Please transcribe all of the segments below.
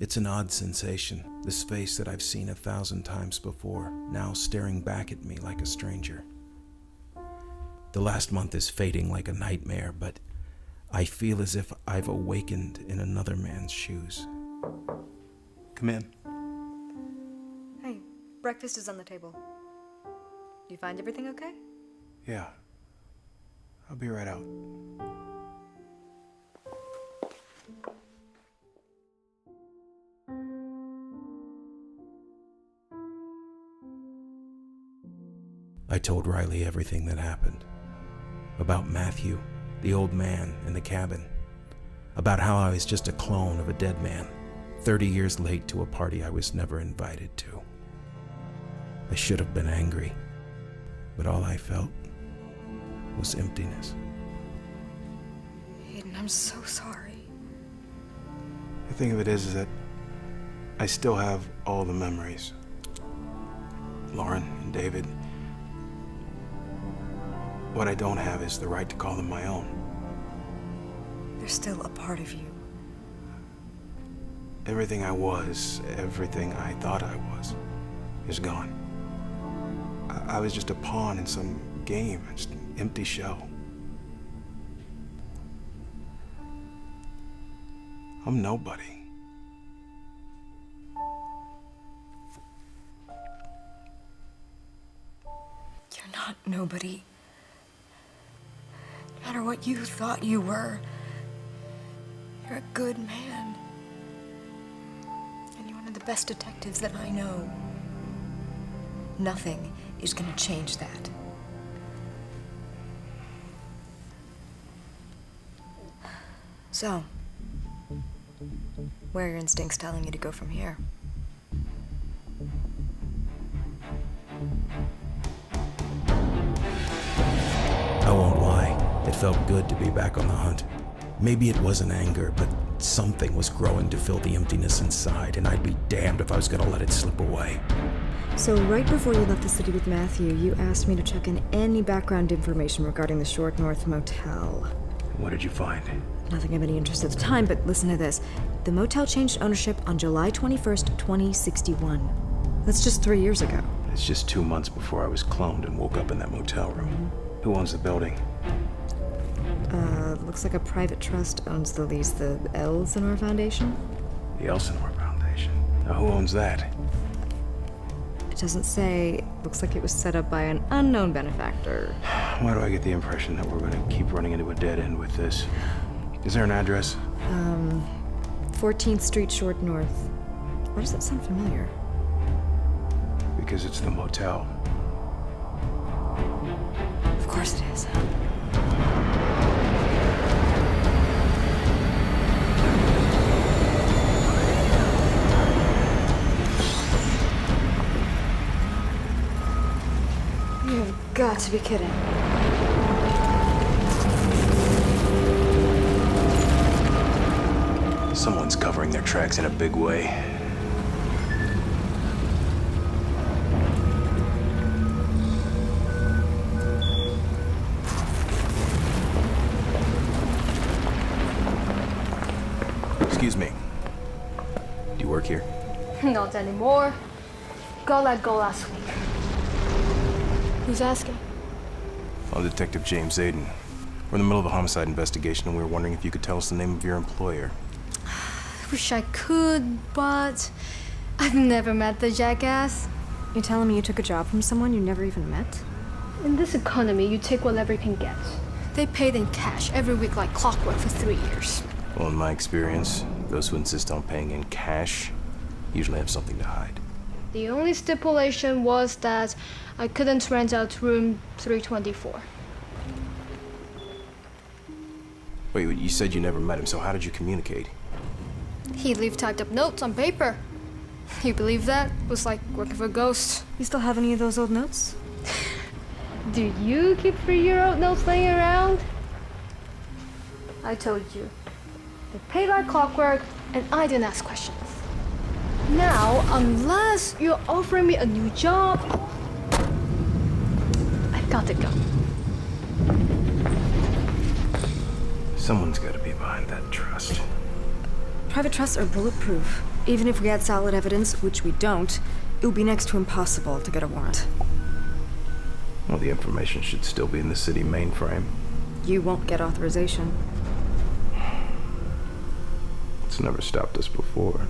It's an odd sensation, this face that I've seen 1,000 times before, now staring back at me like a stranger. The last month is fading like a nightmare, but I feel as if I've awakened in another man's shoes. Come in. Hey, breakfast is on the table. You find everything okay? Yeah. I'll be right out. I told Riley everything that happened. About Matthew, the old man in the cabin. About how I was just a clone of a dead man, 30 years late to a party I was never invited to. I should have been angry, but all I felt was emptiness. Aiden, I'm so sorry. The thing of it is that I still have all the memories. Lauren and David. What I don't have is the right to call them my own. They're still a part of you. Everything I was, everything I thought I was, is gone. I was just a pawn in some game, just an empty shell. I'm nobody. You're not nobody. No matter what you thought you were, you're a good man. And you're one of the best detectives that I know. Nothing is gonna change that. So, where are your instincts telling you to go from here? I won't lie, it felt good to be back on the hunt. Maybe it wasn't anger, but something was growing to fill the emptiness inside, and I'd be damned if I was gonna let it slip away. So right before you left the city with Matthew, you asked me to check in any background information regarding the Short North Motel. What did you find? Nothing of any interest at the time, but listen to this. The motel changed ownership on July 21st, 2061. That's just 3 years ago. It's just 2 months before I was cloned and woke up in that motel room. Who owns the building? Looks like a private trust owns the lease, the Elsinore Foundation. The Elsinore Foundation. Now who owns that? It doesn't say. Looks like it was set up by an unknown benefactor. Why do I get the impression that we're gonna keep running into a dead end with this? Is there an address? 14th Street, Short North. Why does that sound familiar? Because it's the motel. Of course it is. You've got to be kidding. Someone's covering their tracks in a big way. Excuse me. Do you work here? Not anymore. Got let go last week. Who's asking? I'm Detective James AIDAN. We're in the middle of a homicide investigation, and we were wondering if you could tell us the name of your employer. I wish I could, but I've never met the jackass. You telling me you took a job from someone you never even met? In this economy, you take whatever you can get. They paid in cash every week like clockwork for 3 years. Well, in my experience, those who insist on paying in cash usually have something to hide. The only stipulation was that I couldn't rent out room 324. Wait, you said you never met him, so how did you communicate? He'd leave typed up notes on paper. You believe that? It was like working for a ghost. You still have any of those old notes? Do you keep 3-year-old notes laying around? I told you. They paid like clockwork, and I didn't ask questions. Now, unless you're offering me a new job, I've got to go. Someone's got to be behind that trust. private trusts are bulletproof. Even if we had solid evidence, which we don't, it would be next to impossible to get a warrant. Well, the information should still be in the city mainframe. You won't get authorization. It's never stopped us before.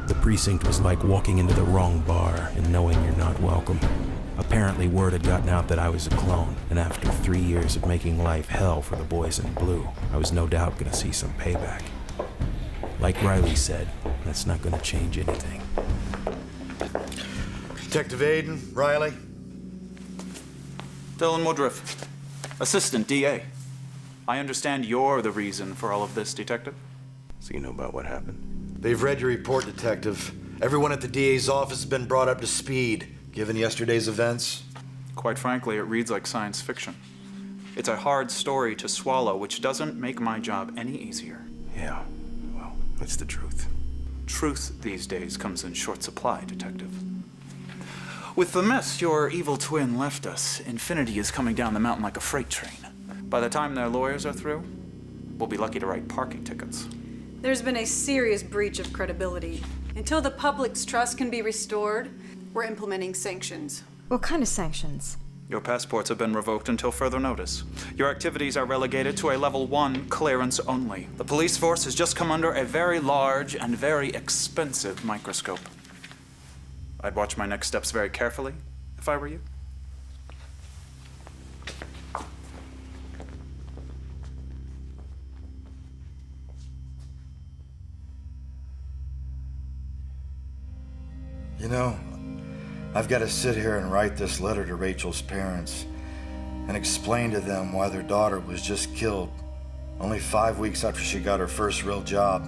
The precinct was like walking into the wrong bar and knowing you're not welcome. Apparently word had gotten out that I was a clone, and after 3 years of making life hell for the boys in blue, I was no doubt gonna see some payback. Like Riley said, that's not gonna change anything. Detective Aiden, Riley. Dylan Woodruff, Assistant DA. I understand you're the reason for all of this, Detective. So you know about what happened? They've read your report, Detective. Everyone at the DA's office has been brought up to speed, given yesterday's events. Quite frankly, it reads like science fiction. It's a hard story to swallow, which doesn't make my job any easier. Yeah, well, that's the truth. Truth these days comes in short supply, Detective. With the mess your evil twin left us, Infinity is coming down the mountain like a freight train. By the time their lawyers are through, we'll be lucky to write parking tickets. There's been a serious breach of credibility. Until the public's trust can be restored, we're implementing sanctions. What kind of sanctions? Your passports have been revoked until further notice. Your activities are relegated to a level 1 clearance only. The police force has just come under a very large and very expensive microscope. I'd watch my next steps very carefully if I were you. You know, I've got to sit here and write this letter to Rachel's parents and explain to them why their daughter was just killed only 5 weeks after she got her first real job.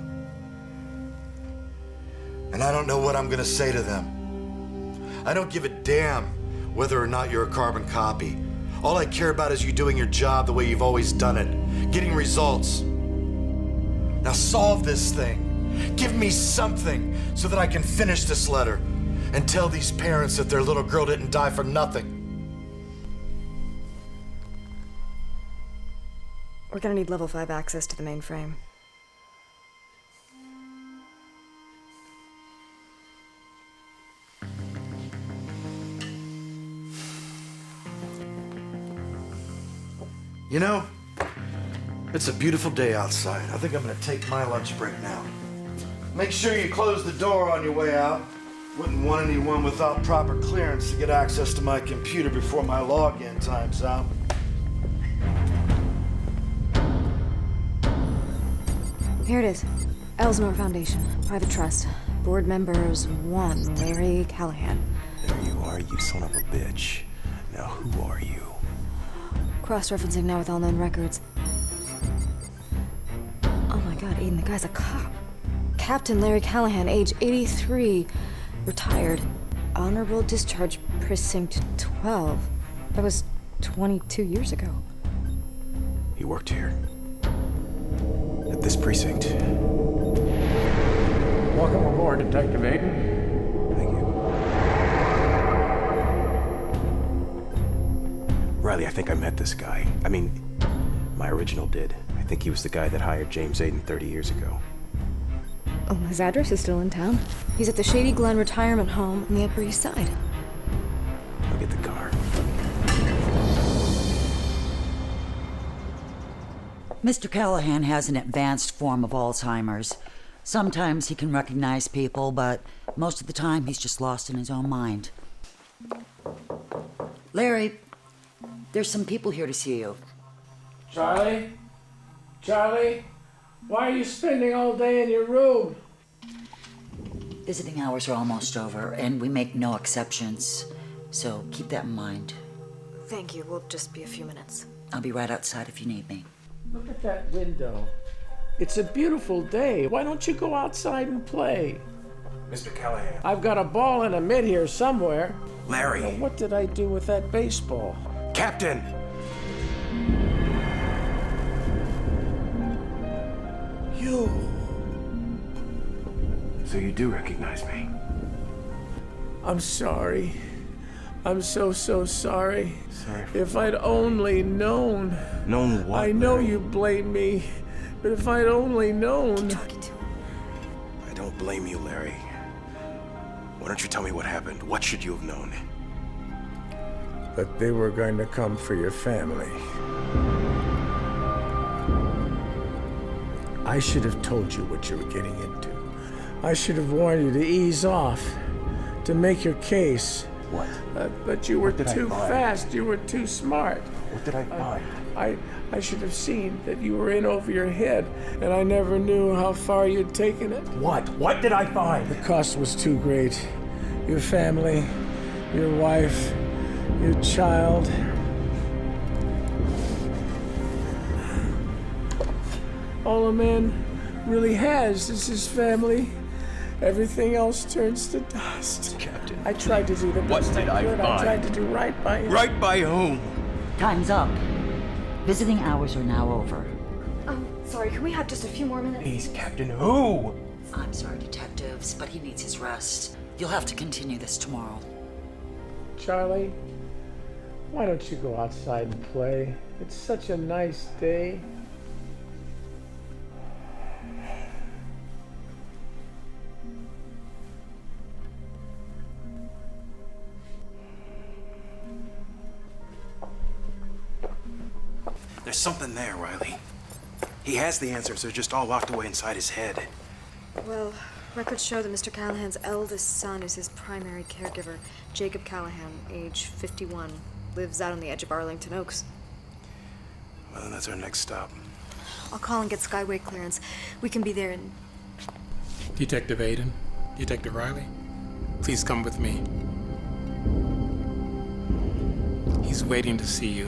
And I don't know what I'm going to say to them. I don't give a damn whether or not you're a carbon copy. All I care about is you doing your job the way you've always done it, getting results. Now solve this thing. Give me something so that I can finish this letter and tell these parents that their little girl didn't die for nothing. We're gonna need level 5 access to the mainframe. You know, it's a beautiful day outside. I think I'm gonna take my lunch break now. Make sure you close the door on your way out. Wouldn't want anyone without proper clearance to get access to my computer before my login time's out. Here it is. Elsmore Foundation, private trust. Board members 1, Larry Callahan. There you are, you son of a bitch. Now who are you? Cross-referencing now with all known records. Oh my god, Aiden, the guy's a cop. Captain Larry Callahan, age 83, retired. Honorable discharge, precinct 12. That was 22 years ago. He worked here. At this precinct. Welcome aboard, Detective Aiden. Thank you. Riley, I think I met this guy. I mean, my original did. I think he was the guy that hired James Aiden 30 years ago. Oh, his address is still in town. He's at the Shady Glen Retirement Home on the Upper East Side. I'll get the car. Mr. Callahan has an advanced form of Alzheimer's. Sometimes he can recognize people, but most of the time he's just lost in his own mind. Larry, there's some people here to see you. Charlie? Charlie? Why are you spending all day in your room? Visiting hours are almost over, and we make no exceptions. So keep that in mind. Thank you. We'll just be a few minutes. I'll be right outside if you need me. Look at that window. It's a beautiful day. Why don't you go outside and play? Mr. Callahan. I've got a ball and a mitt here somewhere. Larry. Now, what did I do with that baseball? Captain! You. So you do recognize me? I'm sorry. I'm so sorry. Sorry for If I'd only known. known what? I know Larry? you blame me. But if I'd only known. Talking to him. I don't blame you, Larry. Why don't you tell me what happened? What should you have known? That they were going to come for your family. I should have told you what you were getting into. I should have warned you to ease off, to make your case. What? But you were What did I too find? fast. You were too smart. What did I find? I should have seen that you were in over your head, and I never knew how far you'd taken it. What? What did I find? The cost was too great. Your family, your wife, your child. All a man really has is his family. Everything else turns to dust. Captain. I tried to do the best What did I could. find? I tried to do right by him. Right by whom? Time's up. Visiting hours are now over. Sorry, can we have just a few more minutes? Please, Captain, who? I'm sorry, detectives, but he needs his rest. You'll have to continue this tomorrow. Charlie, why don't you go outside and play? It's such a nice day. There's something there, Riley. He has the answers, they're just all locked away inside his head. Well, records show that Mr. Callahan's eldest son is his primary caregiver, Jacob Callahan, age 51. Lives out on the edge of Arlington Oaks. Well, that's our next stop. I'll call and get Skyway clearance. We can be there in... Detective AIDAN, Detective Riley, please come with me. He's waiting to see you.